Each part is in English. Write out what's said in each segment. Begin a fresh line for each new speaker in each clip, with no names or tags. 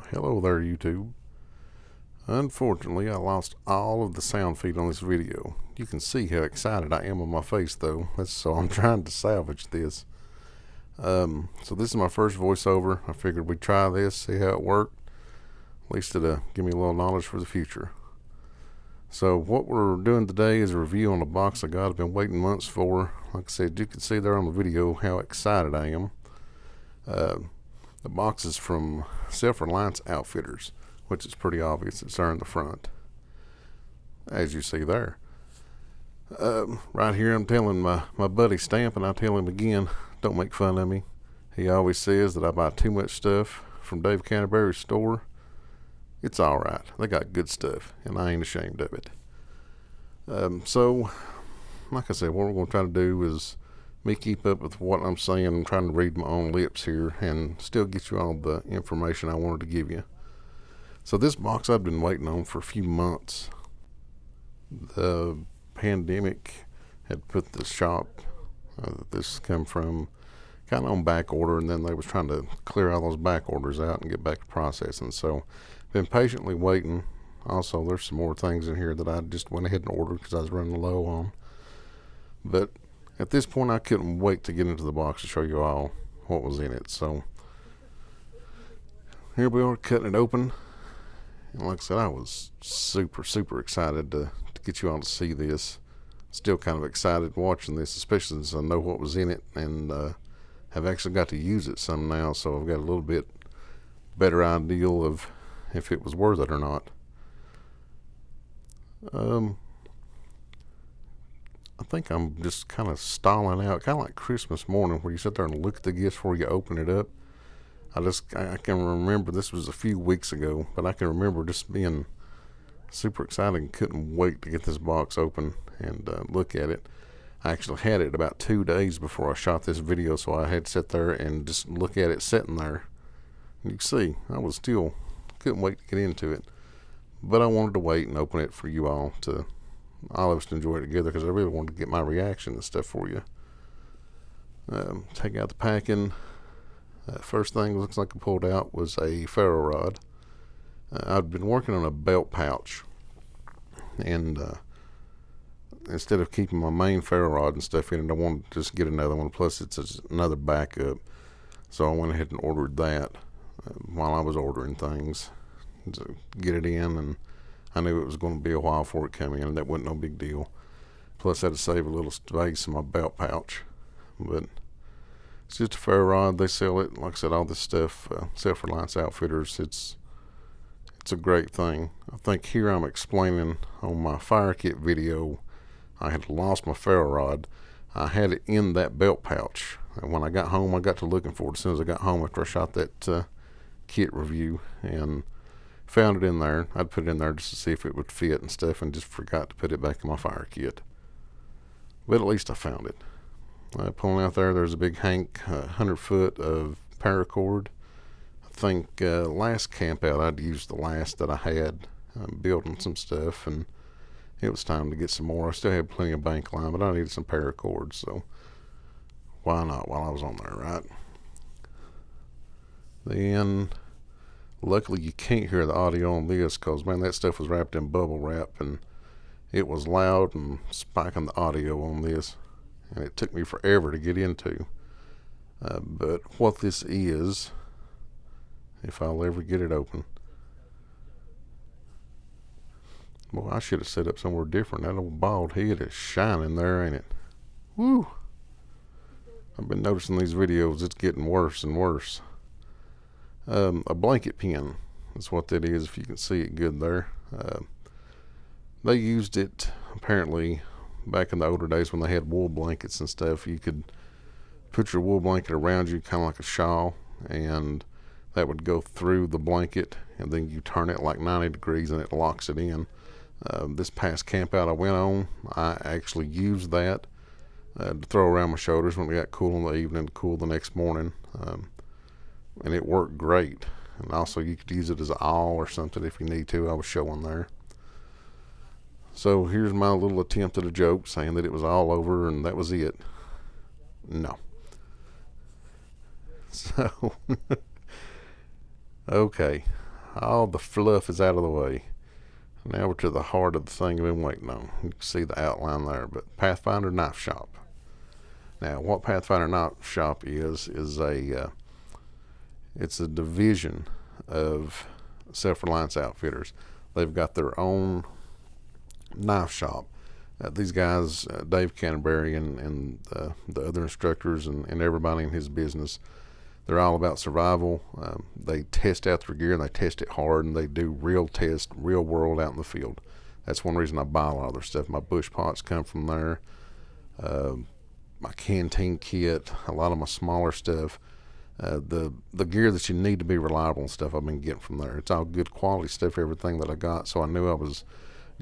Hello there, YouTube. Unfortunately, I lost all of the sound feed on this video. You can see how excited I am on my face though. So I'm trying to salvage this. So this is my first voiceover. I figured we'd try this, see how it worked. At least it'll give me a little knowledge for the future. So what we're doing today is a review on a box I got. I've been waiting months for. Like I said, you can see there on the video how excited I am. The box is from Reliance Outfitters, which is pretty obvious. It's there in the front, as you see there. Right here I'm telling my buddy Stamp, and I tell him again, don't make fun of me. He always says that I buy too much stuff from Dave Canterbury's store. It's alright. They got good stuff, and I ain't ashamed of it. So, like I said, what we're going to try to do is me keep up with what I'm saying. I'm trying to read my own lips here and still get you all the information I wanted to give you. So this box I've been waiting on for a few months. The pandemic had put the shop that this come from kind of on back order, and then they was trying to clear all those back orders out and get back to processing. So been patiently waiting. Also, there's some more things in here that I just went ahead and ordered because I was running low on. But at this point, I couldn't wait to get into the box to show you all what was in it. So here we are cutting it open. And like I said, I was super excited to get you all to see this. Still kind of excited watching this, especially since I know what was in it and have actually got to use it some now. So I've got a little bit better idea of if it was worth it or not. I think I'm just kind of stalling out, kind of like Christmas morning where you sit there and look at the gifts before you open it up. I can remember, this was a few weeks ago, but I can remember just being super excited and couldn't wait to get this box open and look at it. I actually had it about 2 days before I shot this video, so I had to sit there and just look at it sitting there. And you can see, I was still, couldn't wait to get into it. But I wanted to wait and open it for you all to, all of us to enjoy it together, because I really wanted to get my reaction and stuff for you. Take out the packing. First thing looks like I pulled out was a ferro rod. I've been working on a belt pouch, and instead of keeping my main ferro rod and stuff in it, I wanted to just get another one. Plus, it's another backup, so I went ahead and ordered that while I was ordering things to get it in, and I knew it was going to be a while before it came in, and that wasn't no big deal. Plus, I had to save a little space in my belt pouch, but it's just a ferro rod. They sell it, like I said, all this stuff, Reliance Outfitters. It's a great thing. I think here I'm explaining on my fire kit video, I had lost my ferro rod. I had it in that belt pouch, and when I got home, I got to looking for it as soon as I got home after I shot that kit review, and found it in there. I'd put it in there just to see if it would fit and stuff, and just forgot to put it back in my fire kit. But at least I found it. Pulling out there's a big hank, 100 foot of paracord. I think last camp out I'd used the last that I had, building some stuff, and it was time to get some more. I still had plenty of bank line, but I needed some paracord, so why not while I was on there, right? Then luckily you can't hear the audio on this, because man, that stuff was wrapped in bubble wrap, and it was loud and spiking the audio on this, and it took me forever to get into. But what this is, if I'll ever get it open, well, I should have set up somewhere different. That old bald head is shining there, ain't it? Woo! I've been noticing these videos, it's getting worse and worse. A blanket pin is what that is, if you can see it good there. They used it apparently back in the older days when they had wool blankets and stuff. You could put your wool blanket around you kind of like a shawl, and that would go through the blanket, and then you turn it like 90 degrees and it locks it in. This past camp out I went on, I actually used that to throw around my shoulders when it got cool in the evening, cool the next morning. And it worked great. And also you could use it as an awl or something if you need to. I was showing there. So here's my little attempt at a joke, saying that it was all over and that was it. No. So Okay, all the fluff is out of the way. Now we're to the heart of the thing we've been waiting on. You can see the outline there, but Pathfinder Knife Shop. Now, what Pathfinder Knife Shop is it's a division of Self-Reliance Outfitters. They've got their own knife shop. These guys, Dave Canterbury and the other instructors and everybody in his business, they're all about survival. They test out their gear, and they test it hard, and they do real test, real world out in the field. That's one reason I buy a lot of their stuff. My bush pots come from there. My canteen kit, a lot of my smaller stuff. The gear that you need to be reliable and stuff I've been getting from there. It's all good quality stuff, everything that I got, so I knew I was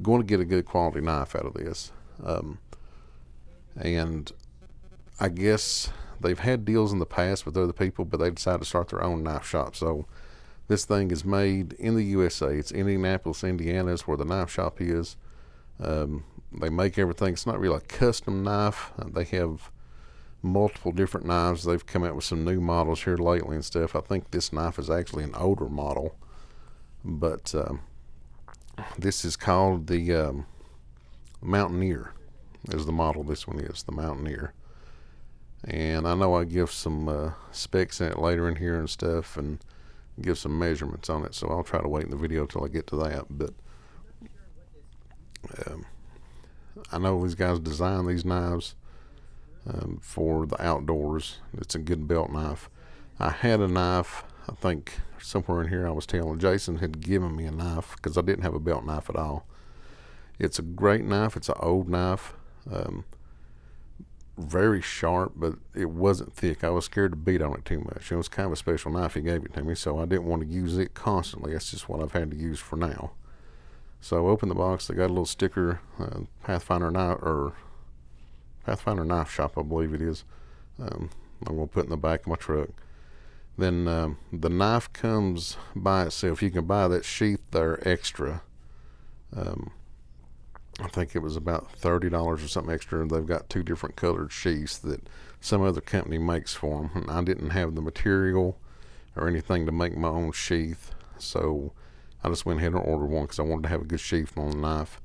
going to get a good quality knife out of this. And I guess they've had deals in the past with other people, but they decided to start their own knife shop. So this thing is made in the USA. It's Indianapolis, Indiana is where the knife shop is. They make everything. It's not really a custom knife. They have multiple different knives. They've come out with some new models here lately and stuff. I think this knife is actually an older model, but this is called the Mountaineer is the model. This one is the Mountaineer, and I know I give some specs in it later in here and stuff, and give some measurements on it, so I'll try to wait in the video till I get to that. But I know these guys design these knives for the outdoors. It's a good belt knife. I had a knife, I think somewhere in here I was telling Jason had given me a knife because I didn't have a belt knife at all. It's a great knife. It's an old knife, very sharp, but it wasn't thick. I was scared to beat on it too much. It was kind of a special knife. He gave it to me, so I didn't want to use it constantly. That's just what I've had to use for now. So I opened the box. They got a little sticker, Pathfinder Knife Shop, I believe it is. I'm going to put in the back of my truck. Then the knife comes by itself. You can buy that sheath there extra. I think it was about $30 or something extra, and they've got two different colored sheaths that some other company makes for them. And I didn't have the material or anything to make my own sheath, so I just went ahead and ordered one because I wanted to have a good sheath on the knife.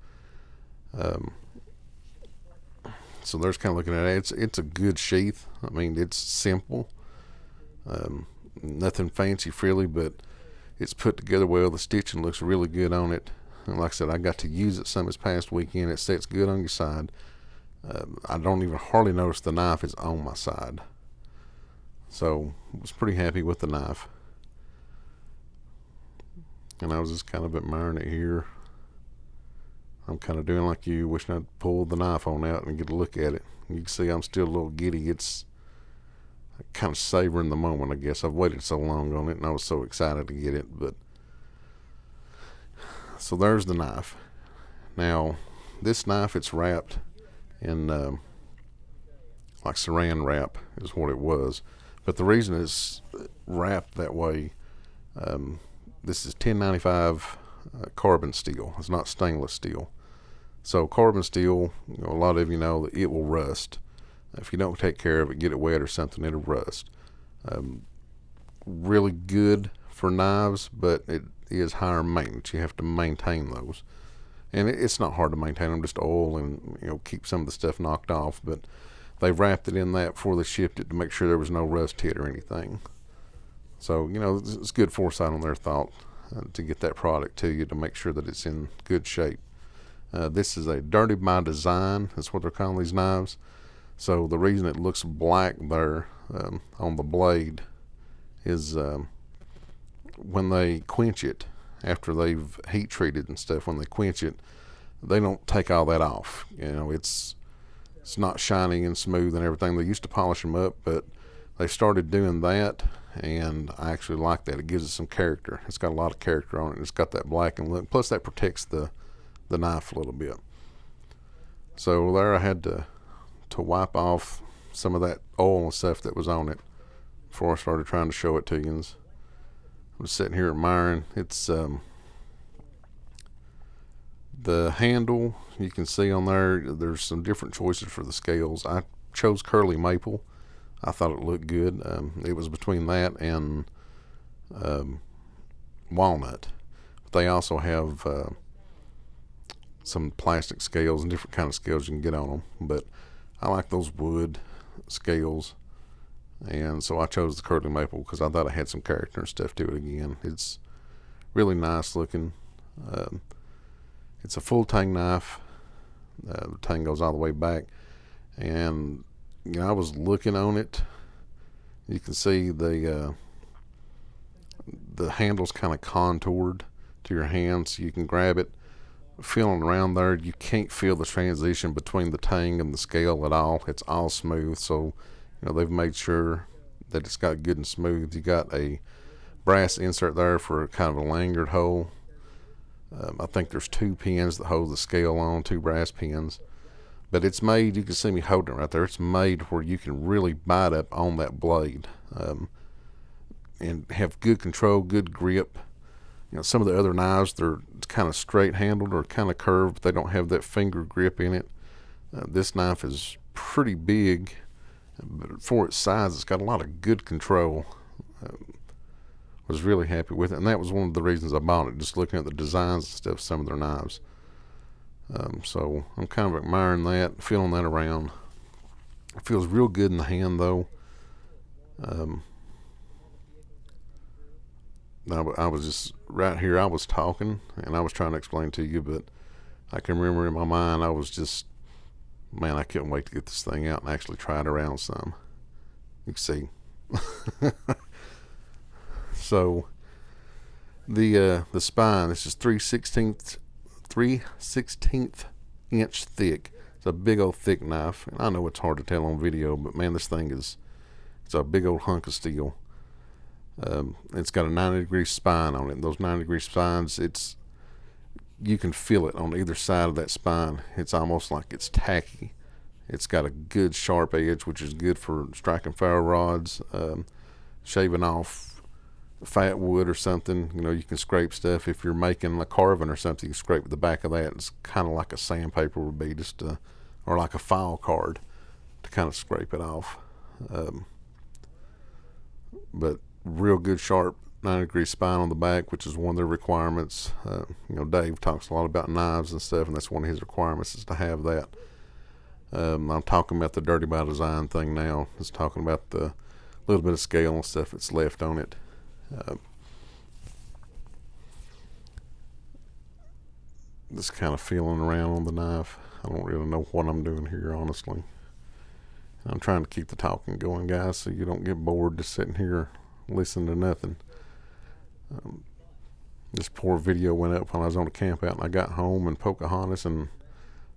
So there's kind of looking at it. It's a good sheath. I mean, it's simple, nothing fancy frilly, but it's put together well. The stitching looks really good on it. And like I said, I got to use it some this past weekend. It sits good on your side. I don't even hardly notice the knife is on my side. So I was pretty happy with the knife. And I was just kind of admiring it here. I'm kind of doing like you, wishing I'd pull the knife on out and get a look at it. You can see I'm still a little giddy. It's kind of savoring the moment, I guess. I've waited so long on it, and I was so excited to get it. But so there's the knife. Now, this knife, it's wrapped in like saran wrap is what it was. But the reason it's wrapped that way, this is 1095 carbon steel. It's not stainless steel. So carbon steel, a lot of you know that it will rust. If you don't take care of it, get it wet or something, it'll rust. Really good for knives, but it is higher maintenance. You have to maintain those. And it's not hard to maintain them, just oil and keep some of the stuff knocked off. But they wrapped it in that before they shipped it to make sure there was no rust hit or anything. So, it's good foresight on their thought to get that product to you to make sure that it's in good shape. This is a dirty by design. That's what they're calling these knives. So the reason it looks black there on the blade is when they quench it, after they've heat treated and stuff, when they quench it, they don't take all that off. It's not shining and smooth and everything. They used to polish them up, but they started doing that, and I actually like that. It gives it some character. It's got a lot of character on it. It's got that blackened look. Plus that protects the knife a little bit. So there I had to wipe off some of that oil and stuff that was on it before I started trying to show it to you. I was sitting here admiring. It's the handle, you can see on there's some different choices for the scales. I chose curly maple. I thought it looked good. It was between that and walnut. They also have some plastic scales and different kind of scales you can get on them. But I like those wood scales, and so I chose the curly maple because I thought it had some character and stuff to it again. It's really nice looking. It's a full tang knife. The tang goes all the way back, and I was looking on it. You can see the handle's kind of contoured to your hand, so you can grab it. Feeling around there, you can't feel the transition between the tang and the scale at all. It's all smooth, so they've made sure that it's got good and smooth. You got a brass insert there for kind of a lanyard hole. I think there's 2 pins that hold the scale on, 2 brass pins. But it's made, you can see me holding it right there, it's made where you can really bite up on that blade and have good control, good grip. Some of the other knives, they're kind of straight handled or kind of curved, but they don't have that finger grip in it. This knife is pretty big, but for its size, it's got a lot of good control. Was really happy with it, and that was one of the reasons I bought it, just looking at the designs and stuff, some of their knives. So I'm kind of admiring that, feeling that around. It feels real good in the hand, though. I was just right here, I was talking and I was trying to explain to you, but I can remember in my mind I was just, man, I couldn't wait to get this thing out and actually try it around some. You can see. So the spine, this is 3/16 inch thick. It's a big old thick knife, and I know it's hard to tell on video, but man, this thing it's a big old hunk of steel. It's got a 90-degree spine on it, and those 90-degree spines, you can feel it on either side of that spine. It's almost like it's tacky. It's got a good sharp edge, which is good for striking ferro rods, shaving off fat wood or something. You can scrape stuff. If you're making a carving or something, you can scrape the back of that. It's kind of like a sandpaper would be, or like a file card to kind of scrape it off. But real good sharp 90-degree spine on the back, which is one of their requirements. Dave talks a lot about knives and stuff, and that's one of his requirements is to have that. I'm talking about the Dirty by Design thing now. It's talking about the little bit of scale and stuff that's left on it. Just kind of feeling around on the knife. I don't really know what I'm doing here, honestly. I'm trying to keep the talking going, guys, so you don't get bored just sitting here listening to nothing. This poor video went up when I was on a camp out, and I got home in Pocahontas, and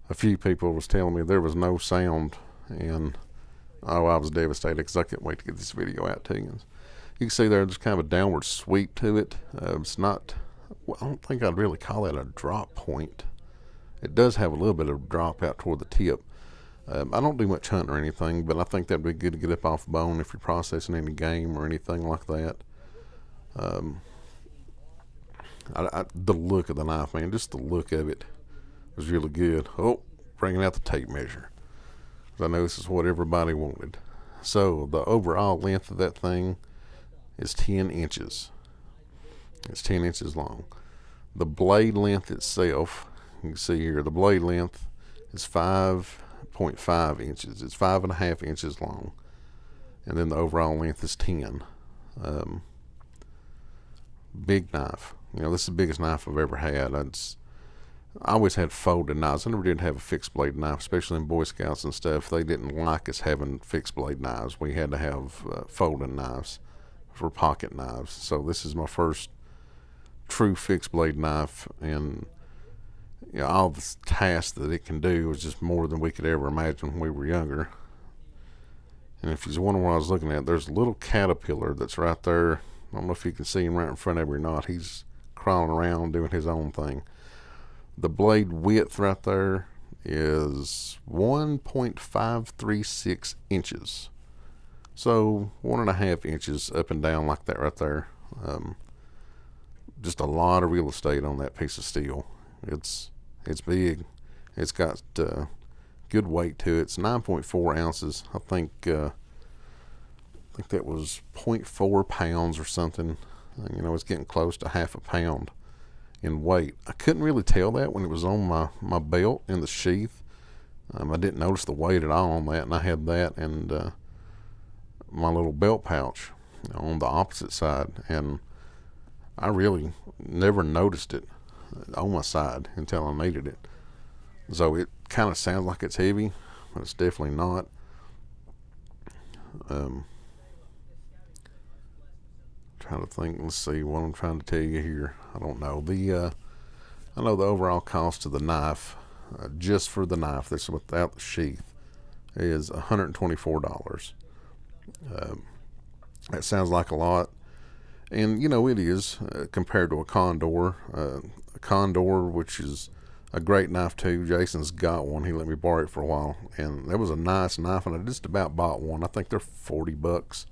a few people was telling me there was no sound, and I was devastated because I couldn't wait to get this video out to you. You can see there's kind of a downward sweep to it. It's not, I don't think I'd really call it a drop point. It does have a little bit of drop out toward the tip. I don't do much hunting or anything, but I think that'd be good to get up off bone if you're processing any game or anything like that. The look of the knife, man, just the look of it was really good. Oh, bringing out the tape measure, because I know this is what everybody wanted. So the overall length of that thing is 10 inches. It's 10 inches long. The blade length itself, you can see here, the blade length is 5.5 inches. It's 5.5 inches long. And then the overall length is 10. Big knife. This is the biggest knife I've ever had. I always had folded knives. I never did have a fixed blade knife, especially in Boy Scouts and stuff. They didn't like us having fixed blade knives. We had to have folding knives for pocket knives. So this is my first true fixed blade knife, and all the tasks that it can do is just more than we could ever imagine when we were younger. And if you're wondering what I was looking at, there's a little caterpillar that's right there. I don't know if you can see him right in front of me or not. He's crawling around doing his own thing. The blade width right there is 1.536 inches. So 1.5 inches up and down like that right there. Just a lot of real estate on that piece of steel. It's big. It's got good weight to it. It's 9.4 ounces. I think that was 0.4 pounds or something. It's getting close to half a pound in weight. I couldn't really tell that when it was on my belt in the sheath. I didn't notice the weight at all on that, and I had that and my little belt pouch on the opposite side, and I really never noticed it on my side until I needed it. So it kind of sounds like it's heavy, but it's definitely not. Trying to think. Let's see what I'm trying to tell you here. I don't know I know the overall cost of the knife, just for the knife, this without the sheath, is $124. That sounds like a lot, and you know it is, compared to a Condor. A Condor, which is a great knife too. Jason's got one. He let me borrow it for a while, and that was a nice knife, and I just about bought one. I think they're $40.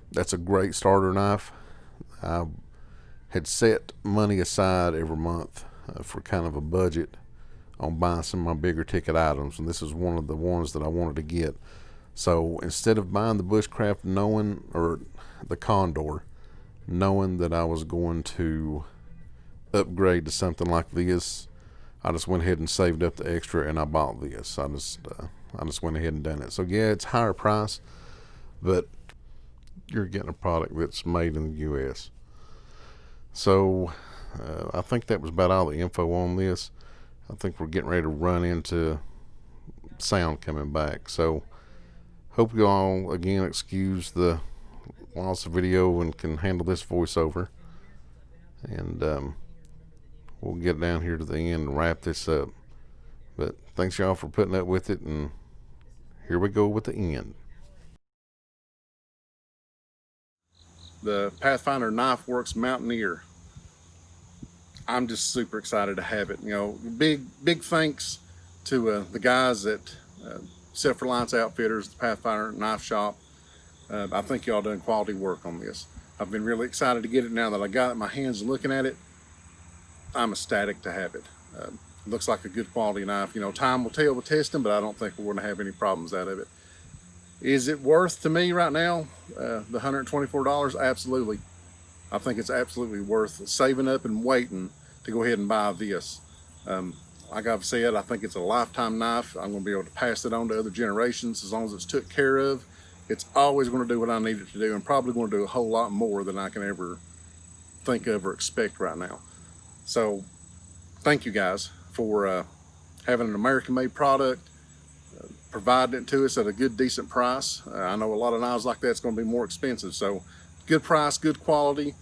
That's a great starter knife. I had set money aside every month for kind of a budget on buying some of my bigger ticket items, and this is one of the ones that I wanted to get. So instead of buying the bushcraft or the Condor, knowing that I was going to upgrade to something like this, I just went ahead and saved up the extra and I bought this. I just went ahead and done it. So yeah, it's higher price, but you're getting a product that's made in the US. So I think that was about all the info on this. I think we're getting ready to run into sound coming back. So hope you all again excuse the loss of video and can handle this voiceover. And we'll get down here to the end and wrap this up. But thanks y'all for putting up with it, and here we go with the end. The Pathfinder Knife Works Mountaineer. I'm just super excited to have it. You know, big thanks to the guys at Reliance Outfitters, the Pathfinder Knife Shop. I think y'all done quality work on this. I've been really excited to get it. Now that I got it in my hands and looking at it, I'm ecstatic to have it. Looks like a good quality knife. You know, time will tell with testing, but I don't think we're going to have any problems out of it. Is it worth to me right now the $124? Absolutely. I think it's absolutely worth saving up and waiting to go ahead and buy this. Like I've said, I think it's a lifetime knife. I'm going to be able to pass it on to other generations as long as it's took care of. It's always going to do what I need it to do, and probably going to do a whole lot more than I can ever think of or expect right now. So thank you guys for having an American-made product, providing it to us at a good, decent price. I know a lot of knives like that's going to be more expensive. So good price, good quality.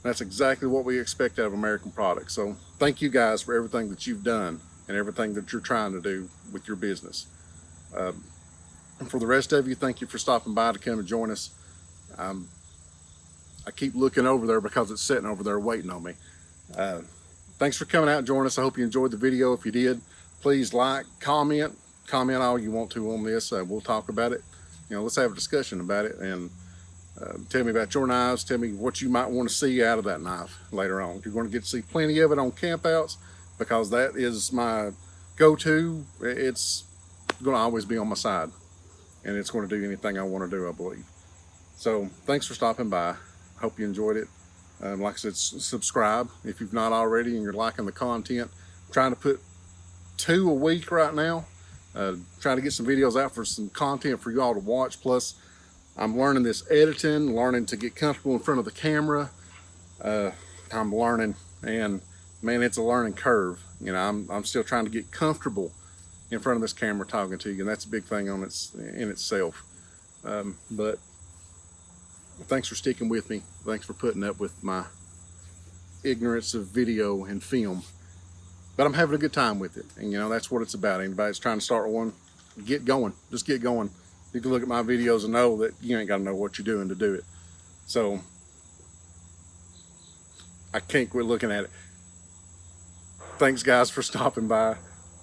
That's exactly what we expect out of American products. So thank you guys for everything that you've done and everything that you're trying to do with your business. And for the rest of you, thank you for stopping by to come and join us. I keep looking over there because it's sitting over there waiting on me. Thanks for coming out and joining us. I hope you enjoyed the video. If you did, please like, comment all you want to on this. We'll talk about it. You know, let's have a discussion about it, and tell me about your knives. Tell me what you might want to see out of that knife later on. You're going to get to see plenty of it on campouts, because that is my go-to. It's going to always be on my side, and it's going to do anything I want to do, I believe. So thanks for stopping by. Hope you enjoyed it. Like I said, subscribe if you've not already and you're liking the content. I'm trying to put 2 a week right now. Trying to get some videos out for some content for you all to watch. Plus, I'm learning this editing, learning to get comfortable in front of the camera. I'm learning, and man, it's a learning curve. You know, I'm still trying to get comfortable in front of this camera talking to you, and that's a big thing in itself. But thanks for sticking with me. Thanks for putting up with my ignorance of video and film. But I'm having a good time with it, and you know, that's what it's about. Anybody that's trying to start one, get going. Just get going. You can look at my videos and know that you ain't got to know what you're doing to do it. So I can't quit looking at it. Thanks guys for stopping by.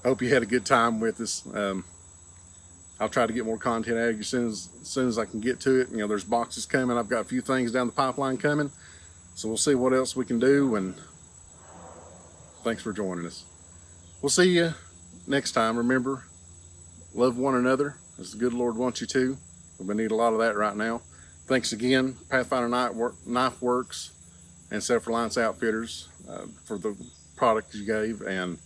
I hope you had a good time with us. I'll try to get more content out of you as soon as I can get to it. You know, there's boxes coming. I've got a few things down the pipeline coming. So we'll see what else we can do, and thanks for joining us. We'll see you next time. Remember, love one another as the good Lord wants you to. We need a lot of that right now. Thanks again, Pathfinder Knife Works. and Self-Reliance Outfitters for the product you gave, and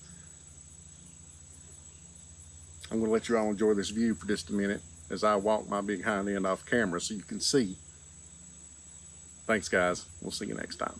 I'm going to let you all enjoy this view for just a minute as I walk my big hind end off camera so you can see. Thanks, guys. We'll see you next time.